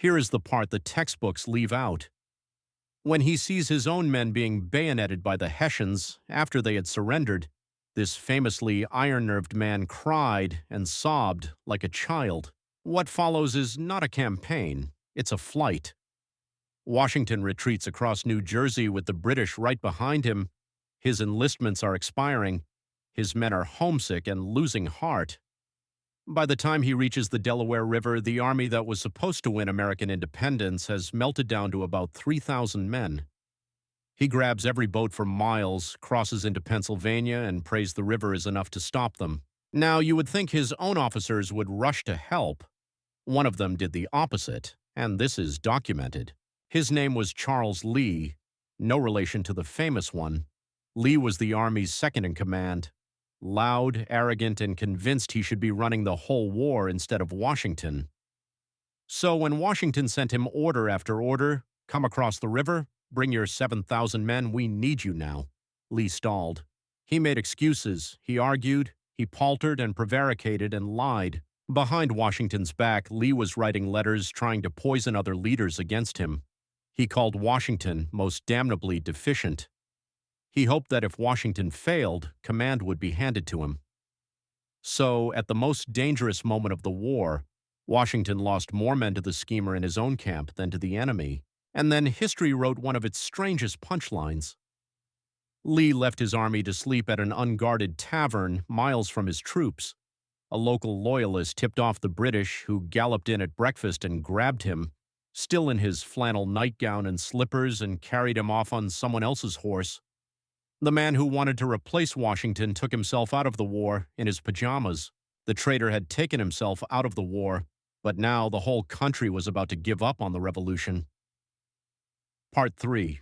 Here is the part the textbooks leave out. When he sees his own men being bayoneted by the Hessians after they had surrendered, this famously iron-nerved man cried and sobbed like a child. What follows is not a campaign, it's a flight. Washington retreats across New Jersey with the British right behind him. His enlistments are expiring. His men are homesick and losing heart. By the time he reaches the Delaware River, the army that was supposed to win American independence has melted down to about 3,000 men. He grabs every boat for miles, crosses into Pennsylvania, and prays the river is enough to stop them. Now, you would think his own officers would rush to help. One of them did the opposite, and this is documented. His name was Charles Lee, no relation to the famous one. Lee was the Army's second-in-command, loud, arrogant, and convinced he should be running the whole war instead of Washington. So when Washington sent him order after order, "Come across the river, bring your 7,000 men, we need you now," Lee stalled. He made excuses, he argued, he paltered and prevaricated and lied. Behind Washington's back, Lee was writing letters trying to poison other leaders against him. He called Washington most damnably deficient. He hoped that if Washington failed, command would be handed to him. So, at the most dangerous moment of the war, Washington lost more men to the schemer in his own camp than to the enemy, and then history wrote one of its strangest punchlines. Lee left his army to sleep at an unguarded tavern miles from his troops. A local loyalist tipped off the British, who galloped in at breakfast and grabbed him, still in his flannel nightgown and slippers, and carried him off on someone else's horse. The man who wanted to replace Washington took himself out of the war in his pajamas. The traitor had taken himself out of the war, but now the whole country was about to give up on the revolution. Part 3.